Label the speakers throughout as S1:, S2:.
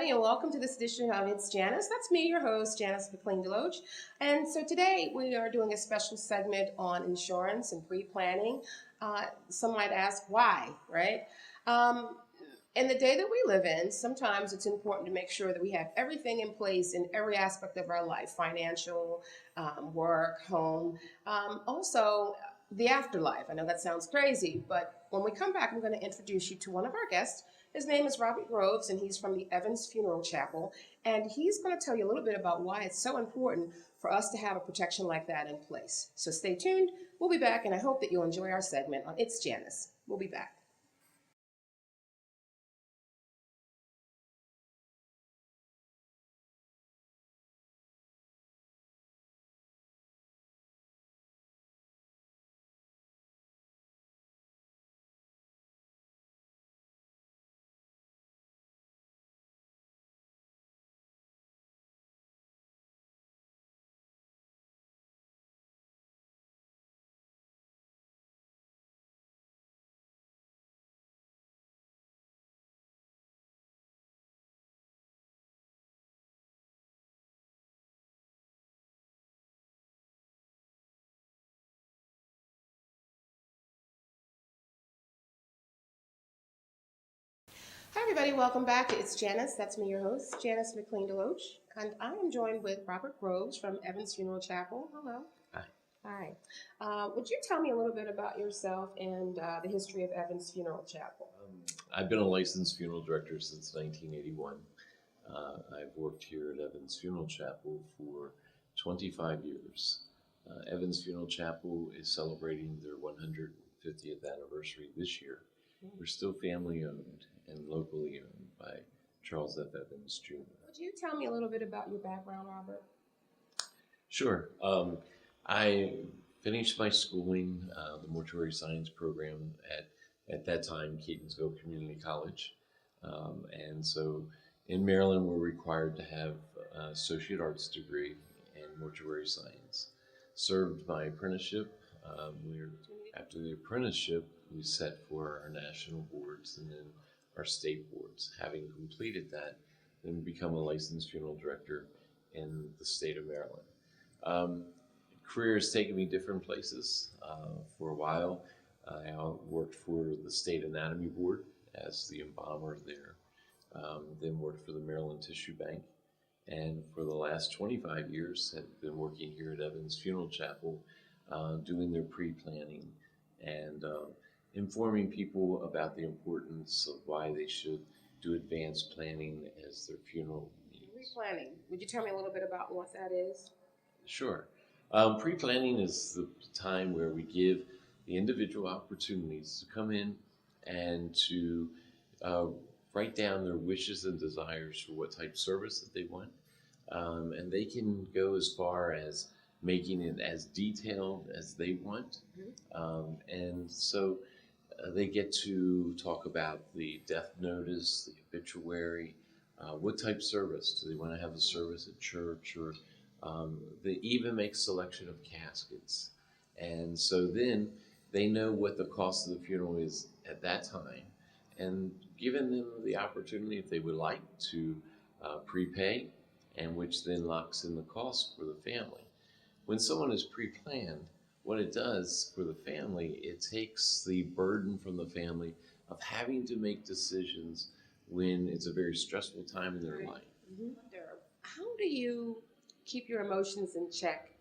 S1: everybody, and welcome to this edition of It's Janice. That's me, your host, Janice McLean DeLoatch. And so today we are doing a special segment on insurance and pre-planning. Some might ask why, right? Um, in the day that we live in, sometimes it's important to make sure that we have everything in place in every aspect of our life: financial, work, home, also the afterlife. I know that sounds crazy, but when we come back, I'm going to introduce you to one of our guests. His name is Robert Groves, and he's from the Evans Funeral Chapel. And he's going to tell you a little bit about why it's so important for us to have a protection like that in place. So stay tuned. We'll be back, and I hope that you'll enjoy our segment on It's Janice. We'll be back. Hi, everybody. Welcome back. It's Janice. That's me, your host, Janice McLean DeLoatch. And I am joined with Robert Groves from Evans Funeral Chapel. Hello.
S2: Hi.
S1: Hi. Would you tell me a little bit about yourself and the history of Evans Funeral Chapel?
S2: I've been a licensed funeral director since 1981. I've worked here at Evans Funeral Chapel for 25 years. Evans Funeral Chapel is celebrating their 150th anniversary this year. We're still family owned and locally owned by Charles F. Evans Jr.
S1: Would you tell me a little bit about your background, Robert?
S2: Sure. I finished my schooling, the mortuary science program at that time, Catonsville Community College. And so in Maryland, we're required to have an associate arts degree in mortuary science. Served my apprenticeship. After the apprenticeship, we set for our national boards and then our state boards. Having completed that, then become a licensed funeral director in the state of Maryland. Career has taken me different places. For a while, I worked for the State Anatomy Board as the embalmer there, then worked for the Maryland Tissue Bank, and for the last 25 years have been working here at Evans Funeral Chapel, doing their pre-planning and informing people about the importance of why they should do advanced planning as their funeral needs.
S1: Pre-planning. Would you tell me a little bit about what that is?
S2: Sure. Pre-planning is the time where we give the individual opportunities to come in and to write down their wishes and desires for what type of service that they want. And they can go as far as making it as detailed as they want. And so they get to talk about the death notice, the obituary, what type of service. Do they want to have a service at church, or they even make selection of caskets. And so then they know what the cost of the funeral is at that time, and giving them the opportunity, if they would like, to prepay, and which then locks in the cost for the family. When someone is pre-planned, what it does for the family, it takes the burden from the family of having to make decisions when it's a very stressful time in their life.
S1: Mm-hmm. How do you keep your emotions in check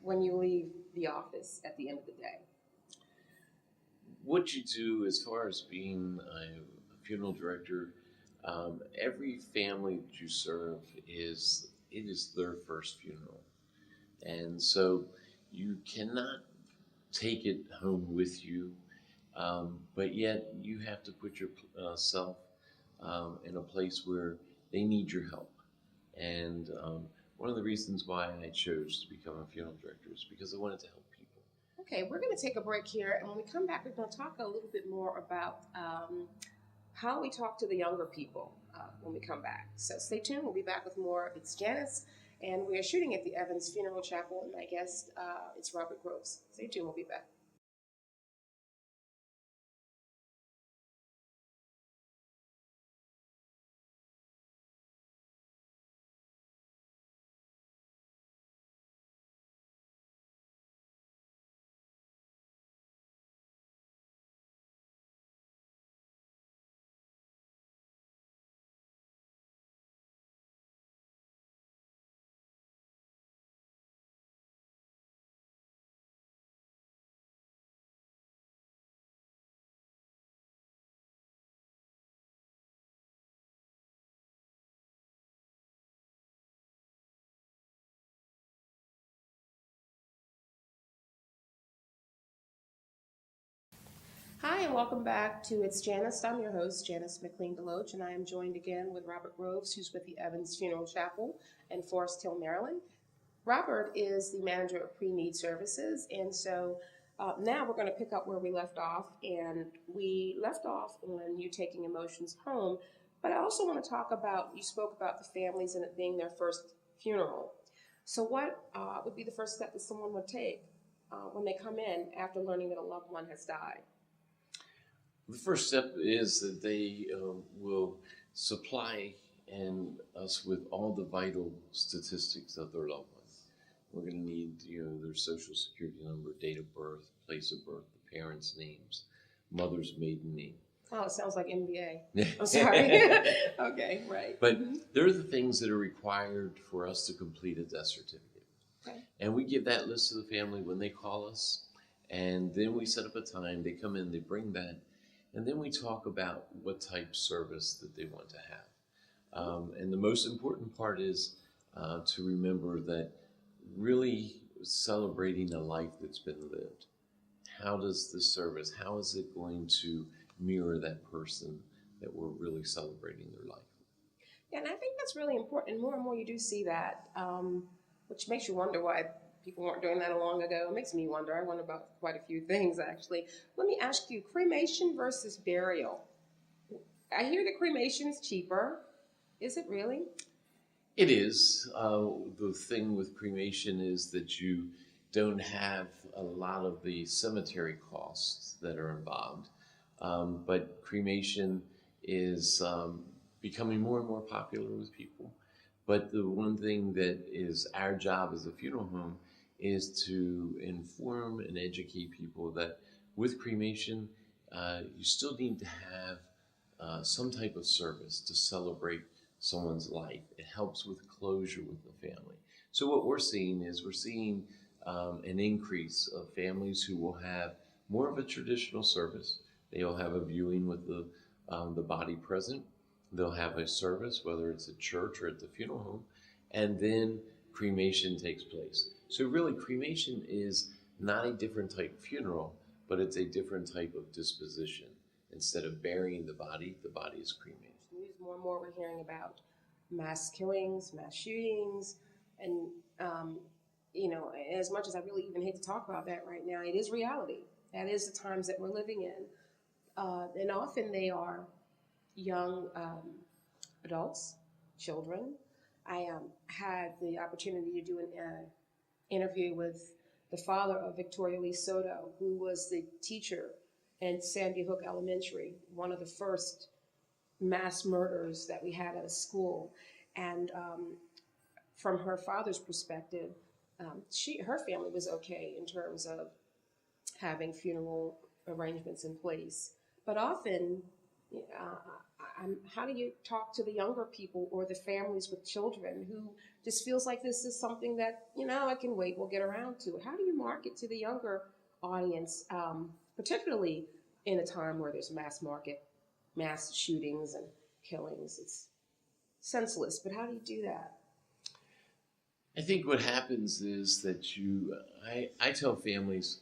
S1: when you leave the office at the end of the day?
S2: What you do as far as being a funeral director, every family that you serve it is their first funeral. And so you cannot take it home with you, but yet you have to put yourself in a place where they need your help. And one of the reasons why I chose to become a funeral director is because I wanted to help people.
S1: Okay, we're going to take a break here, and when we come back, we're going to talk a little bit more about how we talk to the younger people when we come back. So stay tuned. We'll be back with more. It's Janice, and we are shooting at the Evans Funeral Chapel, and my guest, it's Robert Groves. Stay tuned. We'll be back. Hi, and welcome back to It's Janice. I'm your host, Janice McLean DeLoatch, and I am joined again with Robert Groves, who's with the Evans Funeral Chapel in Forest Hill, Maryland. Robert is the manager of pre-need services, and so now we're going to pick up where we left off, and we left off on you taking emotions home, but I also want to talk about, you spoke about the families and it being their first funeral. So what would be the first step that someone would take when they come in after learning that a loved one has died?
S2: The first step is that they will supply us with all the vital statistics of their loved one. We're going to need, their social security number, date of birth, place of birth, the parents' names, mother's maiden name.
S1: Oh, it sounds like NBA. I'm sorry. Okay, right.
S2: But they're the things that are required for us to complete a death certificate.
S1: Okay.
S2: And we give that list to the family when they call us, and then we set up a time. They come in, they bring that, and then we talk about what type of service that they want to have. And the most important part is to remember that really celebrating a life that's been lived. How does this service, how is it going to mirror that person that we're really celebrating their life?
S1: Yeah, and I think that's really important. More and more you do see that, which makes you wonder why people weren't doing that long ago. It makes me wonder. I wonder about quite a few things, actually. Let me ask you, cremation versus burial. I hear that cremation's cheaper. Is it really?
S2: It is. The thing with cremation is that you don't have a lot of the cemetery costs that are involved. But cremation is becoming more and more popular with people. But the one thing that is our job as a funeral home is to inform and educate people that with cremation, you still need to have some type of service to celebrate someone's life. It helps with closure with the family. So what we're seeing is an increase of families who will have more of a traditional service. They'll have a viewing with the body present. They'll have a service, whether it's at church or at the funeral home, and then cremation takes place. So really, cremation is not a different type of funeral, but it's a different type of disposition. Instead of burying the body is cremated.
S1: More and more we're hearing about mass killings, mass shootings, and as much as I really even hate to talk about that right now, it is reality. That is the times that we're living in. And often they are young adults, children. I had the opportunity to do an interview with the father of Victoria Lee Soto, who was the teacher at Sandy Hook Elementary, one of the first mass murders that we had at a school. And from her father's perspective, her family was okay in terms of having funeral arrangements in place. But often, how do you talk to the younger people or the families with children who just feels like this is something that, I can wait, we'll get around to it. How do you market to the younger audience, particularly in a time where there's mass shootings and killings? It's senseless, but how do you do that?
S2: I think what happens is that I tell families,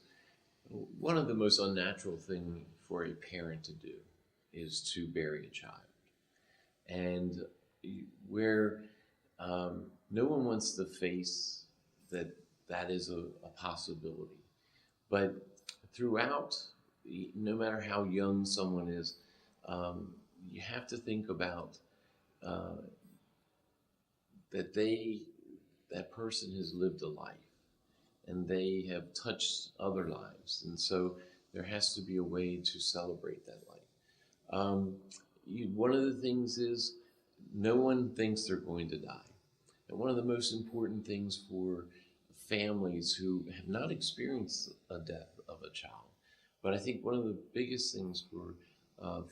S2: one of the most unnatural things for a parent to do is to bury a child. And where no one wants to face that is a possibility. But throughout, no matter how young someone is, you have to think about that person has lived a life and they have touched other lives. And so there has to be a way to celebrate that life. One of the things is no one thinks they're going to die. And one of the most important things for families who have not experienced a death of a child, but I think one of the biggest things for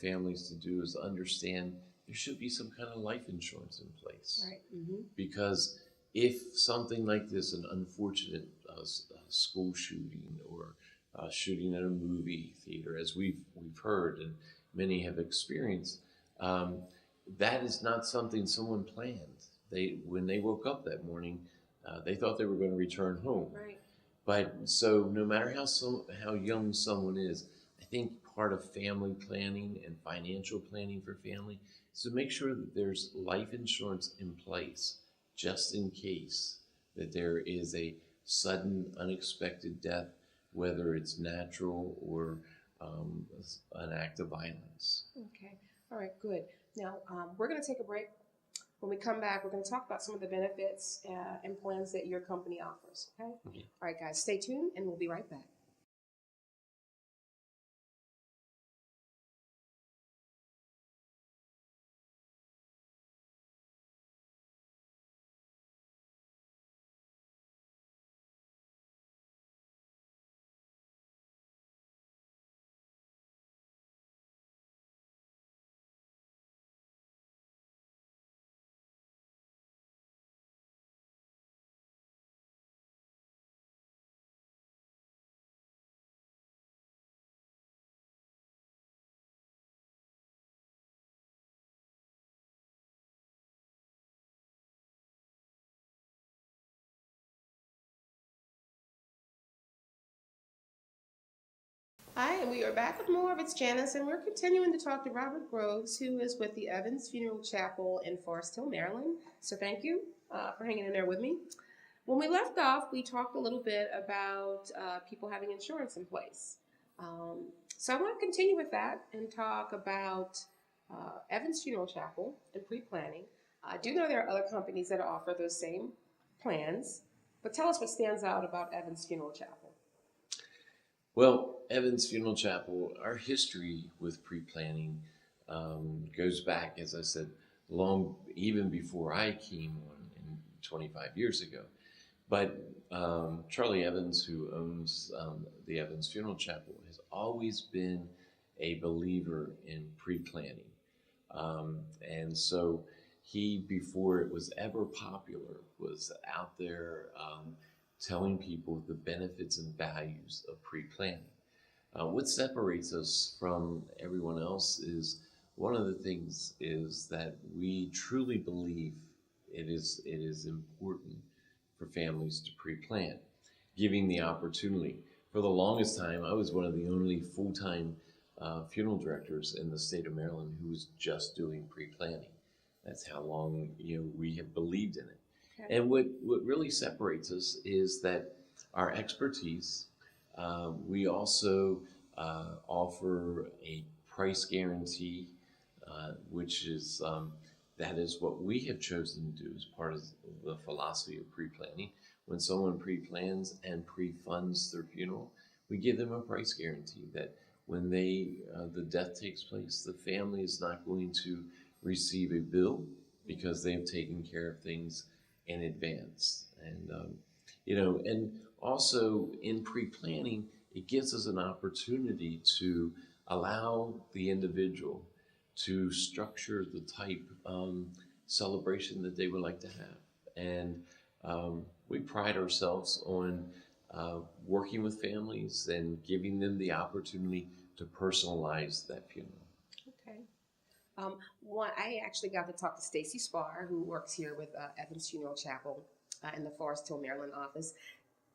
S2: families to do is to understand there should be some kind of life insurance in place.
S1: Right. Mm-hmm.
S2: Because if something like this, an unfortunate school shooting or shooting at a movie theater, as we've heard and many have experienced, that is not something someone planned. When they woke up that morning, they thought they were going to return home.
S1: Right.
S2: But so no matter how young someone is, I think part of family planning and financial planning for family is to make sure that there's life insurance in place just in case that there is a sudden, unexpected death, whether it's natural or an act of violence.
S1: Okay. All right, good. Now, we're going to take a break. When we come back, we're going to talk about some of the benefits and plans that your company offers. Okay?
S2: Okay.
S1: All right, guys, stay tuned, and we'll be right back. Hi, and we are back with more of It's Janice, and we're continuing to talk to Robert Groves, who is with the Evans Funeral Chapel in Forest Hill, Maryland. So thank you for hanging in there with me. When we left off, we talked a little bit about people having insurance in place. So I want to continue with that and talk about Evans Funeral Chapel and pre-planning. I do know there are other companies that offer those same plans, but tell us what stands out about Evans Funeral Chapel.
S2: Well, Evans Funeral Chapel, our history with pre-planning goes back, as I said, long, even before I came on 25 years ago. But Charlie Evans, who owns the Evans Funeral Chapel, has always been a believer in pre-planning. And so he, before it was ever popular, was out there telling people the benefits and values of pre-planning. What separates us from everyone else is one of the things is that we truly believe it is important for families to pre-plan, giving the opportunity. For the longest time, I was one of the only full-time funeral directors in the state of Maryland who was just doing pre-planning. That's how long we have believed in it. Okay. And what really separates us is that our expertise. We also offer a price guarantee, which is that is what we have chosen to do as part of the philosophy of pre-planning. When someone pre-plans and pre-funds their funeral, we give them a price guarantee that when the death takes place, the family is not going to receive a bill because they have taken care of things in advance. And and also in pre-planning, it gives us an opportunity to allow the individual to structure the type celebration that they would like to have. And we pride ourselves on working with families and giving them the opportunity to personalize that funeral.
S1: Okay. I actually got to talk to Stacy Spar, who works here with Evans Funeral Chapel in the Forest Hill, Maryland office.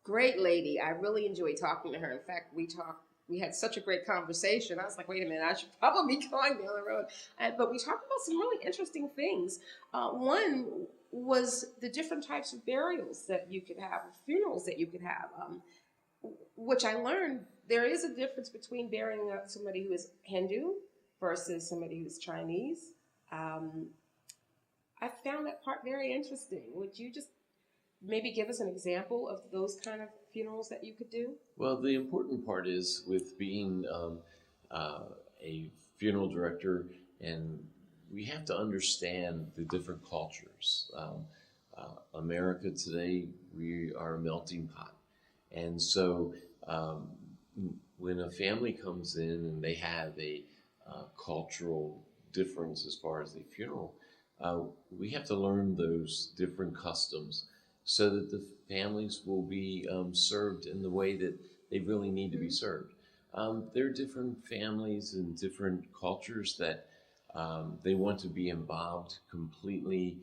S1: Great lady. I really enjoyed talking to her. In fact, we had such a great conversation. I was like, wait a minute, I should probably be going down the road. But we talked about some really interesting things. One was the different types of burials that you could have, funerals that you could have, which I learned there is a difference between burying somebody who is Hindu versus somebody who's Chinese. I found that part very interesting. Would you just maybe give us an example of those kind of funerals that you could do?
S2: Well, the important part is with being a funeral director, and we have to understand the different cultures. America today, we are a melting pot. And so when a family comes in and they have a cultural difference as far as the funeral, we have to learn those different customs so that the families will be served in the way that they really need to be served. There are different families and different cultures that they want to be involved completely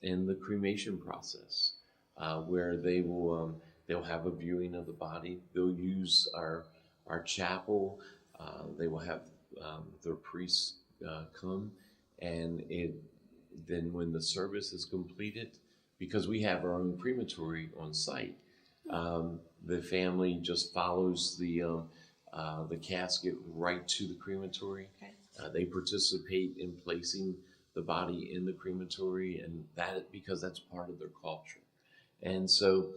S2: in the cremation process, where they will they'll have a viewing of the body. They'll use our chapel They will have their priests come, and then when the service is completed, because we have our own crematory on site, the family just follows the casket right to the crematory.
S1: Okay.
S2: They participate in placing the body in the crematory, and that because that's part of their culture. And so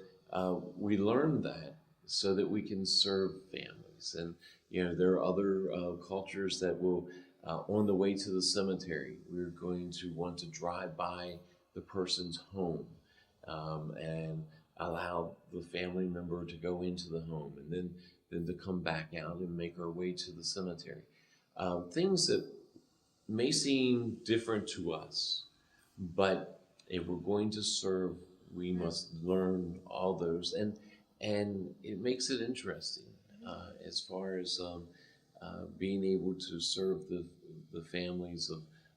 S2: we learned that so that we can serve families. And there are other cultures that will, on the way to the cemetery, we're going to want to drive by the person's home and allow the family member to go into the home, and then to come back out and make our way to the cemetery. Things that may seem different to us, but if we're going to serve, we must learn all those, and it makes it interesting as far as being able to serve the families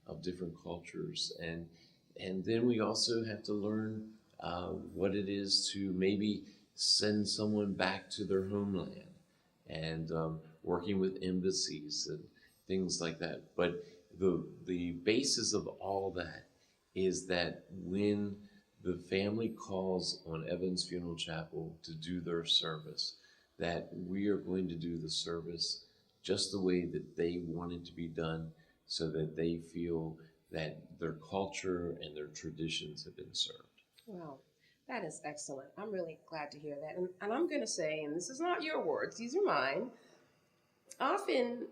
S2: of different cultures, and then we also have to learn what it is to maybe send someone back to their homeland, and working with embassies and things like that. But the basis of all that is that when the family calls on Evans Funeral Chapel to do their service, that we are going to do the service just the way that they want it to be done, so that they feel that their culture and their traditions have been served.
S1: Wow, that is excellent. I'm really glad to hear that. And I'm going to say, and this is not your words, these are mine, often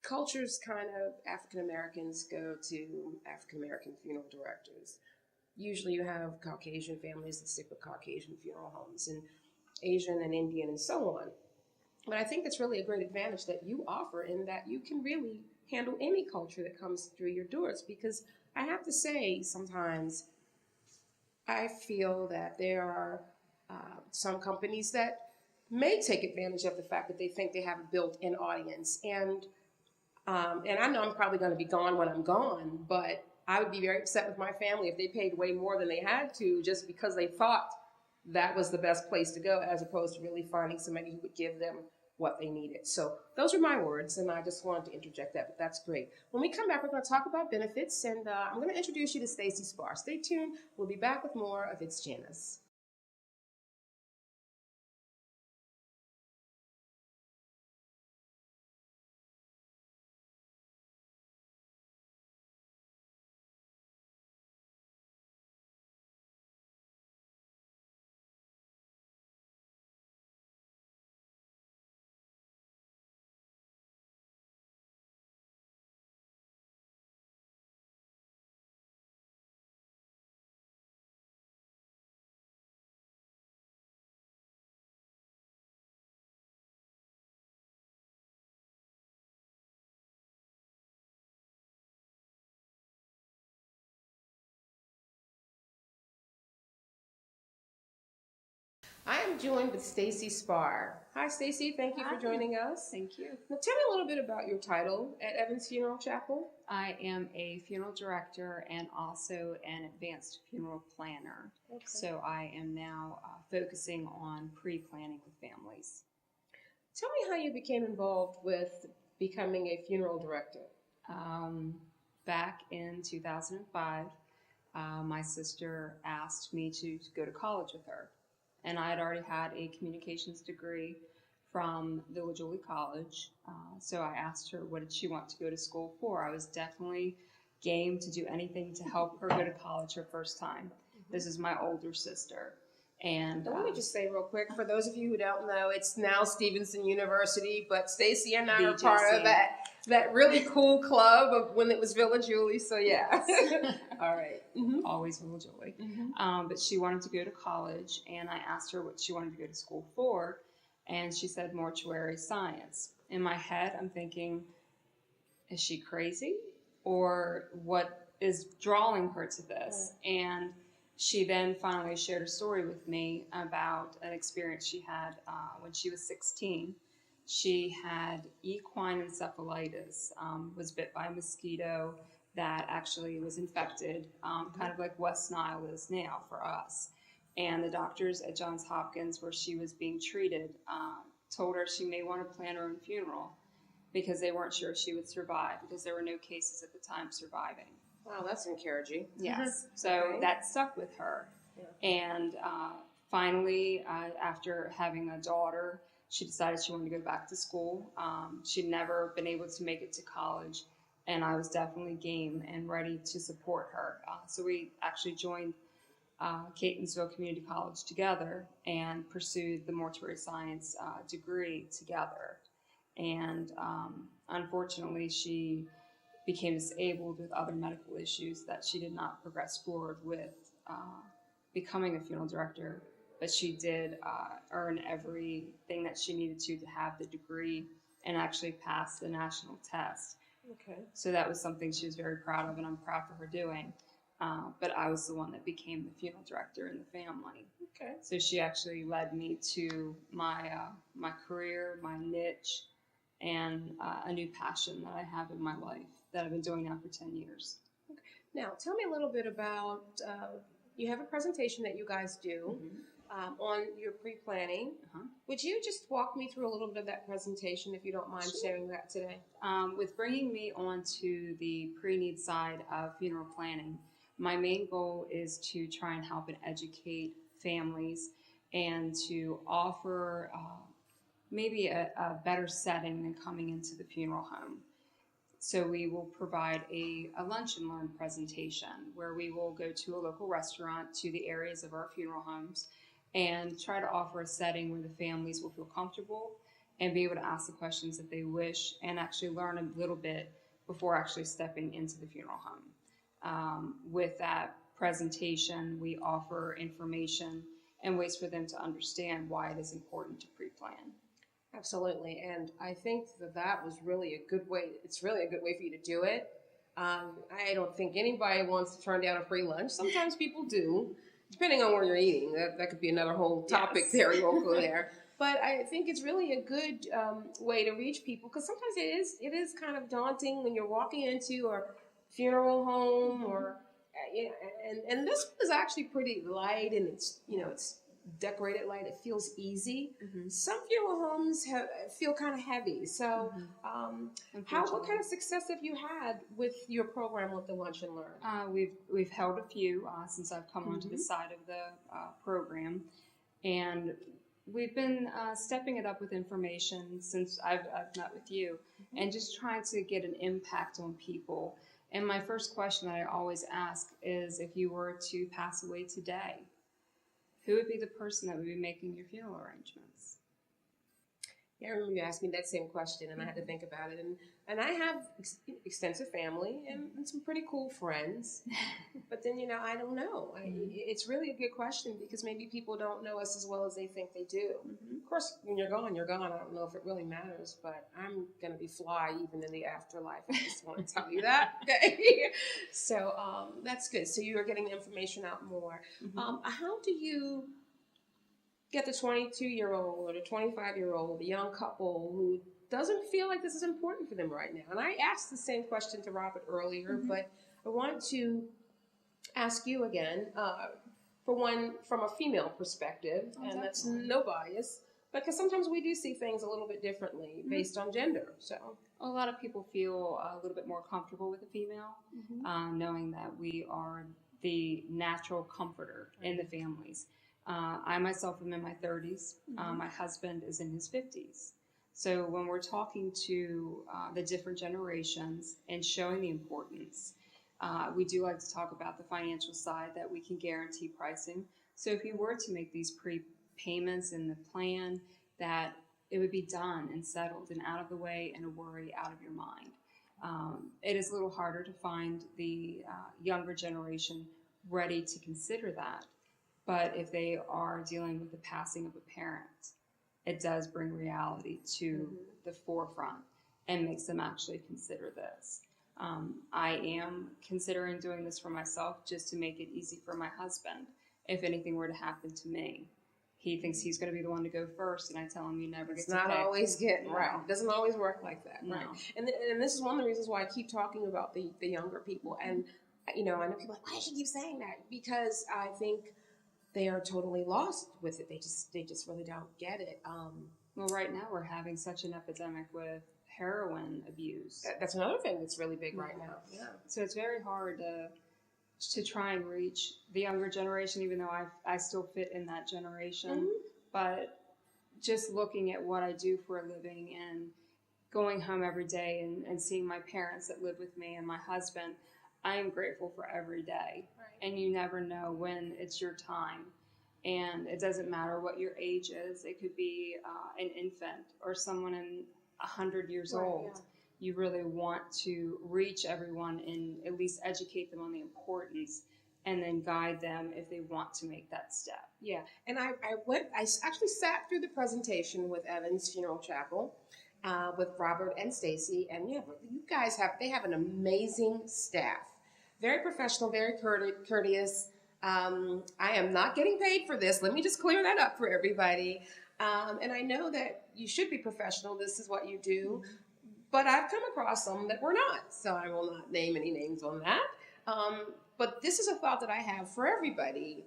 S1: cultures kind of, African Americans go to African American funeral directors. Usually you have Caucasian families that stick with Caucasian funeral homes, and Asian and Indian and so on. But I think that's really a great advantage that you offer, in that you can really handle any culture that comes through your doors. Because I have to say, sometimes I feel that there are some companies that may take advantage of the fact that they think they have a built-in audience. And I know I'm probably going to be gone when I'm gone, but I would be very upset with my family if they paid way more than they had to just because they thought that was the best place to go, as opposed to really finding somebody who would give them what they needed. So those are my words, and I just wanted to interject that, but that's great. When we come back, we're going to talk about benefits, and I'm going to introduce you to Stacy Spar. Stay tuned. We'll be back with more of It's Janice. I am joined with Stacy Spar. Hi, Stacy. Thank you for joining us.
S3: Thank you.
S1: Now, tell me a little bit about your title at Evans Funeral Chapel.
S3: I am a funeral director and also an advanced funeral planner.
S1: Okay.
S3: So I am now focusing on pre-planning with families.
S1: Tell me how you became involved with becoming a funeral director.
S3: Back in 2005, my sister asked me to go to college with her. And I had already had a communications degree from Village Ely College. So I asked her, what did she want to go to school for? I was definitely game to do anything to help her go to college her first time. Mm-hmm. This is my older sister. And
S1: let me just say real quick, for those of you who don't know, it's now Stevenson University, but Stacy and I are part of that really cool club of when it was Village Ely. So yeah. All right.
S3: Mm-hmm. Always Village Ely.
S1: Mm-hmm.
S3: But she wanted to go to college, and I asked her what she wanted to go to school for, and she said mortuary science. In my head, I'm thinking, is she crazy? Or what is drawing her to this? Right. And she then finally shared a story with me about an experience she had when she was 16. She had equine encephalitis, was bit by a mosquito that actually was infected, kind of like West Nile is now for us. And the doctors at Johns Hopkins, where she was being treated, told her she may want to plan her own funeral because they weren't sure she would survive because there were no cases at the time surviving.
S1: Wow, that's encouraging.
S3: Yes. So
S1: Okay.
S3: that stuck with her.
S1: Yeah.
S3: And finally, after having a daughter, she decided she wanted to go back to school. She'd never been able to make it to college, and I was definitely game and ready to support her. So we actually joined Catonsville Community College together and pursued the mortuary science degree together. And unfortunately, she became disabled with other medical issues that she did not progress forward with becoming a funeral director, but she did earn everything that she needed to have the degree and actually pass the national test.
S1: Okay.
S3: So that was something she was very proud of, and I'm proud for her doing. But I was the one that became the funeral director in the family.
S1: Okay.
S3: So she actually led me to my my career, my niche, and a new passion that I have in my life that I've been doing now for 10 years.
S1: Now, tell me a little bit about, you have a presentation that you guys do on your pre-planning.
S3: Uh-huh.
S1: Would you just walk me through a little bit of that presentation, if you don't mind
S3: Sure.
S1: sharing that today?
S3: With bringing me onto the pre-need side of funeral planning, my main goal is to try and help and educate families and to offer maybe a better setting than coming into the funeral home. So we will provide a lunch and learn presentation where we will go to a local restaurant to the areas of our funeral homes and try to offer a setting where the families will feel comfortable and be able to ask the questions that they wish and actually learn a little bit before actually stepping into the funeral home. With that presentation, we offer information and ways for them to understand why it is important to pre-plan.
S1: Absolutely, and I think that was really a good way. It's really a good way for you to do it. I don't think anybody wants to turn down a free lunch. Sometimes people do, depending on where you're eating. That could be another whole topic
S3: Yes.
S1: there. We won't go there. But I think it's really a good way to reach people because sometimes it is kind of daunting when you're walking into a funeral home or and this one is actually pretty light and it's decorated light. It feels easy. Some funeral homes feel kind of heavy. So, what kind of success have you had with your program with the Lunch and Learn?
S3: We've held a few since I've come onto the side of the program, and we've been stepping it up with information since I've met with you, and just trying to get an impact on people. And my first question that I always ask is, if you were to pass away today, who would be the person that would be making your funeral arrangements?
S1: Yeah, I remember you asked me that same question, and I had to think about it. And I have extensive family and some pretty cool friends. But then, I don't know. It's really a good question because maybe people don't know us as well as they think they do. Of course, when you're gone, you're gone. I don't know if it really matters, but I'm going to be fly even in the afterlife. I just want to tell you that. Okay. So that's good. So you are getting the information out more. How do you get the 22-year-old or the 25-year-old, the young couple who doesn't feel like this is important for them right now? And I asked the same question to Robert earlier, but I want to ask you again, for one, from a female perspective, and that's no bias, because sometimes we do see things a little bit differently based on gender. So
S3: a lot of people feel a little bit more comfortable with a female, knowing that we are the natural comforter in the families. I myself am in my 30s. My husband is in his 50s. So when we're talking to the different generations and showing the importance, we do like to talk about the financial side, that we can guarantee pricing. So if you were to make these prepayments in the plan, that it would be done and settled and out of the way and a worry out of your mind. It is a little harder to find the younger generation ready to consider that. But if they are dealing with the passing of a parent, it does bring reality to the forefront and makes them actually consider this. I am considering doing this for myself just to make it easy for my husband. If anything were to happen to me, he thinks he's going to be the one to go first, and I tell him you never get to pick.
S1: It's not always getting
S3: No.
S1: right. It doesn't always work like that,
S3: No.
S1: right? And this is one of the reasons why I keep talking about the younger people. And I know people are like, why does she keep saying that? Because I think they are totally lost with it. They just really don't get it.
S3: Well, right now we're having such an epidemic with heroin abuse.
S1: That's another thing that's really big right now. Yeah.
S3: So it's very hard to try and reach the younger generation, even though I still fit in that generation.
S1: Mhm.
S3: But just looking at what I do for a living and going home every day and seeing my parents that live with me and my husband, I am grateful for every day.
S1: Right.
S3: And you never know when it's your time. And it doesn't matter what your age is. It could be an infant or someone in 100 years
S1: Right,
S3: old.
S1: yeah.
S3: You really want to reach everyone and at least educate them on the importance and then guide them if they want to make that step.
S1: Yeah, and I actually sat through the presentation with Evans Funeral Chapel, with Robert and Stacy, and yeah, you guys they have an amazing staff, very professional, very courteous. I am not getting paid for this. Let me just clear that up for everybody. And I know that you should be professional. This is what you do, but I've come across some that were not, so I will not name any names on that. But this is a thought that I have for everybody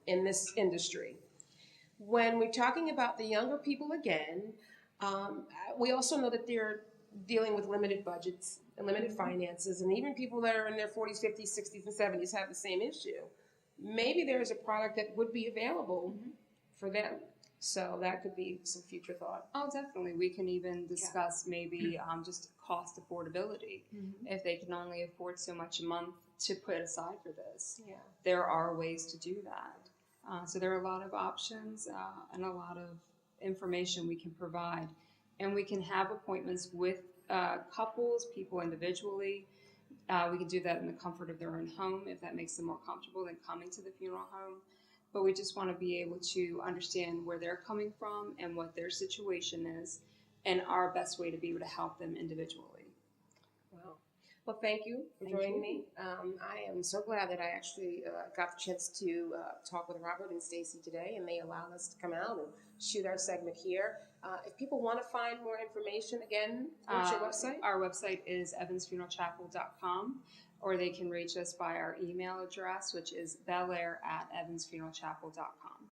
S1: in this industry. When we're talking about the younger people again, we also know that they're dealing with limited budgets and limited finances, and even people that are in their 40s, 50s, 60s, and 70s have the same issue. Maybe there is a product that would be available for them. So that could be some future thought.
S3: Oh, definitely. We can even discuss maybe just cost affordability. If they can only afford so much a month to put aside for this, there are ways to do that. So there are a lot of options and a lot of information we can provide. And we can have appointments with couples, people individually. We can do that in the comfort of their own home if that makes them more comfortable than coming to the funeral home. But we just want to be able to understand where they're coming from and what their situation is and our best way to be able to help them individually.
S1: Wow. Well, thank you for joining me. I am so glad that I actually got the chance to talk with Robert and Stacy today, and they allowed us to come out and shoot our segment here. If people want to find more information, again, what's your website?
S3: Our website is evansfuneralchapel.com, or they can reach us by our email address, which is belair@evansfuneralchapel.com.